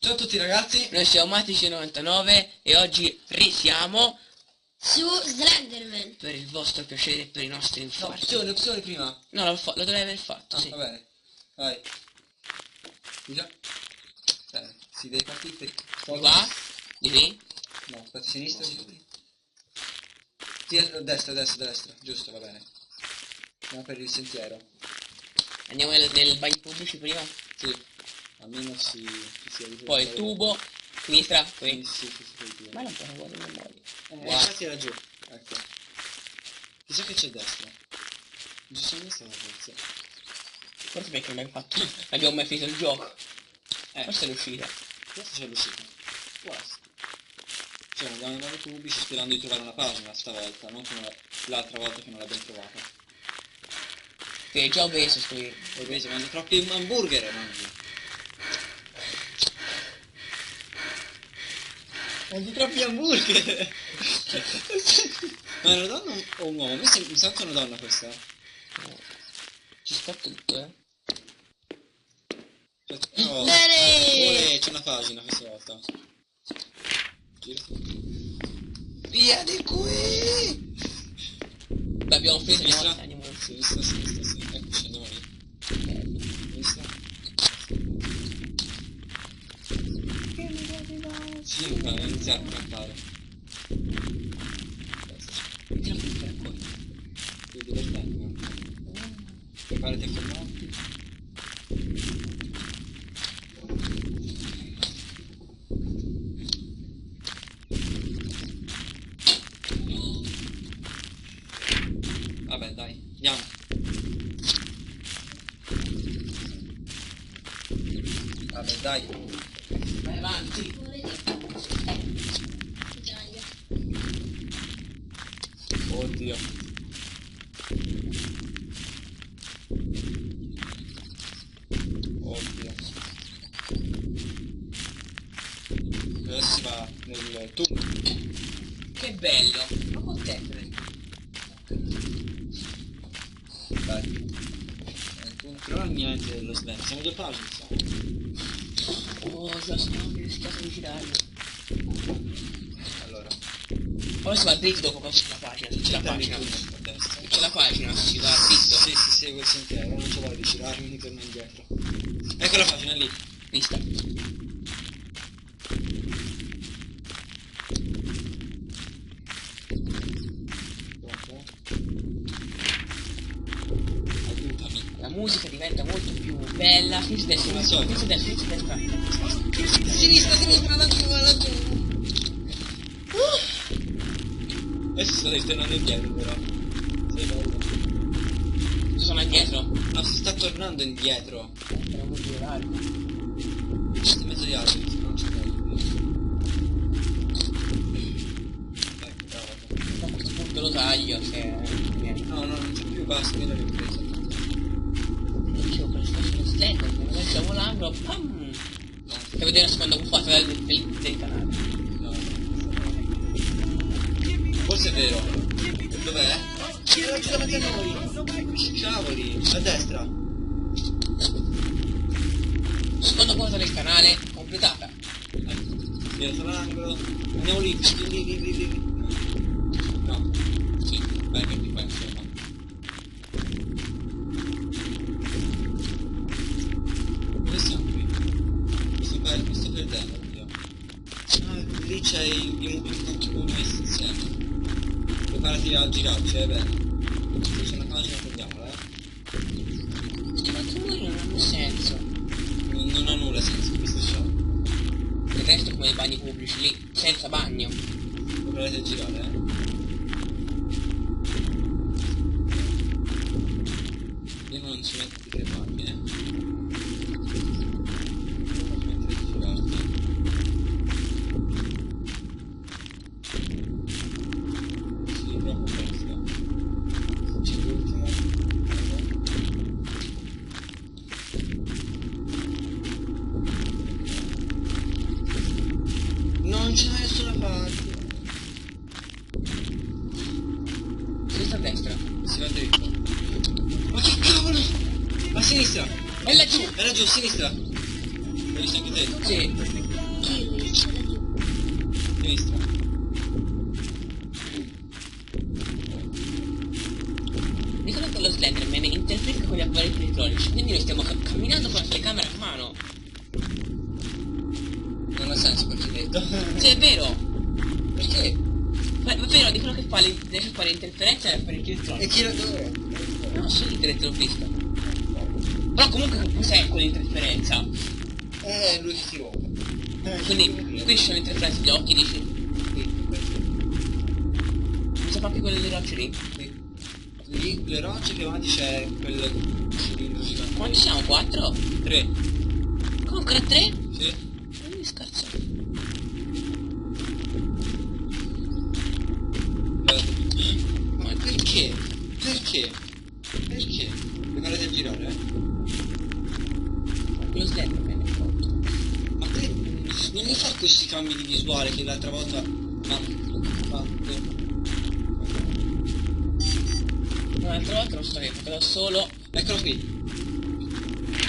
Ciao a tutti ragazzi, Noi siamo Matici99 e oggi risiamo su Slenderman. per il vostro piacere e per i nostri no, infarti. opzioni prima. No, lo dovrei aver fatto, sì. Va bene, vai. Già. Si deve partire per... Di qua? Di qui? No, aspetta, sinistra. Sì, destra, giusto, va bene. Andiamo per il sentiero. Andiamo nel bagno pubblici prima, Sì, almeno si sia di poi il tubo, sinistra, qui. Sì, Ma non può guardare, non muoio. infatti era giù, ecco. Chissà che c'è a destra. Non ci sono mai stato forse. Forse perché non abbiamo mai finito il gioco. Forse è l'uscita. Questo c'è l'uscita. Questo. Cioè andiamo nei pubblici sperando di trovare una pagina stavolta, non come l'altra volta che non l'abbiamo trovata. Che già ho preso qui. Hai preso, mangi troppi hamburger, mangi. Mangi troppi hamburger! Ma è una donna o un uomo? Mi sa che è una donna questa. Ci sta tutto, Oh, Bene! c'è una pagina questa volta. Gira. Via di qui! L'abbiamo preso, andiamo Sinistra, sì. Eccoci, andiamo lì. Sinistra. Sì, va, iniziamo a cantare. Più divertente. Preparati a fermarti. Vabbè, dai, andiamo. Vabbè, dai. Vai avanti. Oddio. Adesso si va nel tubo. Che bello. Ma contento. Dai. Però niente dello slam. Siamo due pagine, insomma. Oh, già sono rischiato di girarlo. Allora. Ora si va dritto dopo cosa c'è la pagina. Se c'è la pagina. A destra. Se c'è la pagina si va dritto. Sì, si segue il sentiero. Non c'è voglia di girarmi, mi torno indietro. Ecco la pagina lì. Vista. Aiutami. La musica diventa molto più bella. Sinistra, so. destra. Sinistra, laggiù. Adesso sto ritornando indietro però. Sei paura. Sono indietro. No, si sta tornando indietro. Però non girare. Questo in mezzo agli alberi, se no non c'è niente. Ecco, bravo. A questo punto lo taglio, che niente. No, non c'è più, basta, io l'ho preso. Dicevo, per lo stendo, mentre stiamo volando, pam! E vedere la seconda buffata del canale. No. Forse è vero. Dov'è? Era giù davanti a noi. Cavoli, a destra. Seconda cosa del canale completata. Ecco, dietro l'angolo. Andiamo lì. No. Sì, vai che ti fai insomma. Dove siamo qui? Mi sto perdendo, oddio. Ah, lì c'è il contributo messi insieme. Preparati a girarci, bene. Se c'è una pagina prendiamola, Ma tu non hanno senso. Non ha nulla senso questo show. Il resto è come i bagni pubblici lì, senza bagno. Preparati a girare, Io non ci metto di creparmi, Non ci mettere di girarti. Sì, abbiamo questo. C'è l'ultimo. Non c'è nessuna parte. Sinistra a destra. Si va dritto. Ma che cavolo! A sinistra! E laggiù! Era giù, a sinistra! L'hai visto anche te? Sì. Sinistra. Dicono che lo Slenderman interferisca con gli apparati elettronici, quindi noi stiamo camminando con la telecamera in mano. Non ha senso quel che hai detto. Sì, è vero. Perché? Ma è vero, dicono che riesce a fare interferenza agli apparati E elettronici. chi lo dove? No, su internet l'ho visto. Però comunque cos'è quell'interferenza? Lui che si rompe. Quindi qui ci sono interferenze degli occhi, dici? Mi sa anche quelle delle rocce lì. Lì, le rocce più avanti c'è quel cilindro gigante. Quanti siamo? 4? 3. Comunque 3? Sì. Non mi scherzo. Ma perché? Perché? Perché? Mi farete girare? Lo Slenderman è fatto. Ma te non mi fa questi cambi di visuale che l'altra volta ha fatto? Un'altra volta non so che ho solo. Eccolo qui.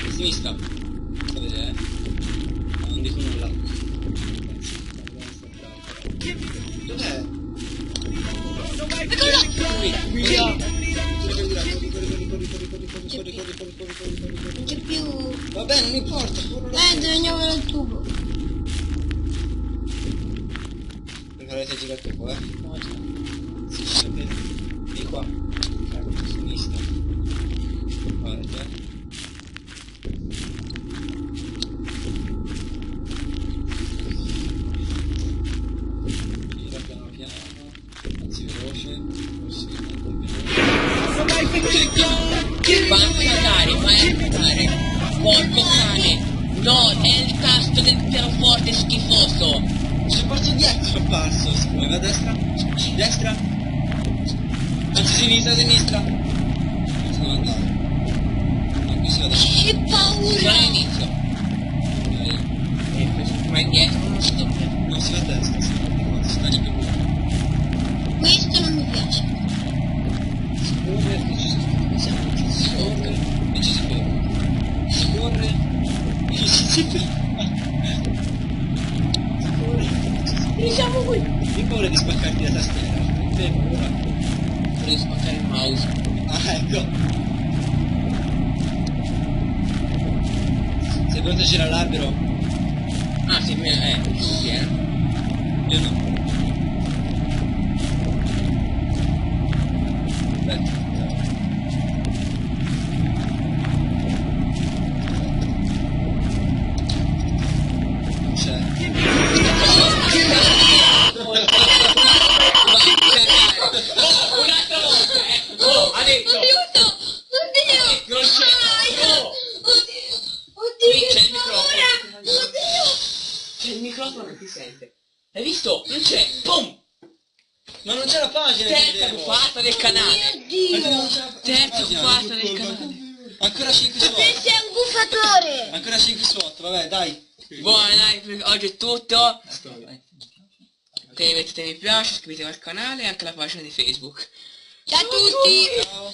A sinistra. Sta a vedere, non dico nulla. Dov'è? Non c'è più. Vabbè, non importa, corro lo Dove andiamo nel tubo? Mi farete girare troppo, No, già. Sì, sapete. Di qua. A sinistra. Guardate. Gira piano piano. Anzi veloce. Possibilmente veloce. Vai a cagare, vai a cagare. Porco cane. No, è il tasto del pianoforte schifoso. C'è parte dietro al passo, si muove a destra, destra, anzi sinistra, sinistra. Non sono andato. No, qui si va da Che Sono paura! all'inizio. E poi vai indietro, non si doppia. non si va a destra, si va a destra, si sta di più. Questo non mi piace. Scorre e ci si ferma. Scorre e ci si ferma. Scorre e ci si ferma. Siamo qui. Io ho paura di spaccarti la tastiera. Fermo ora. Devo spaccare il mouse. Ah, ecco. Se pronto c'era l'albero, Ah, sì, sì, io no. Aspetta. Non c'è. Un'altra volta, Oh, ha detto. Aiuto! Oddio! Non c'è. Oh, Oddio! qui Oddio! c'è Che il microfono. paura! Oddio! C'è il microfono che ti sente. Hai visto? Non c'è. Boom! Ma non c'è la pagina che Terza vedevo. buffata del canale. Mio Ma non Dio! c'è la Terza pagina, buffata non del colpa. canale. Ancora 5 Ma te slot. sei un buffatore! Ancora 5 slot, vabbè, dai. Buona, dai, per oggi è tutto. Ok, mettete mi piace, iscrivetevi al canale e anche alla pagina di Facebook. Ciao a tutti! Ciao.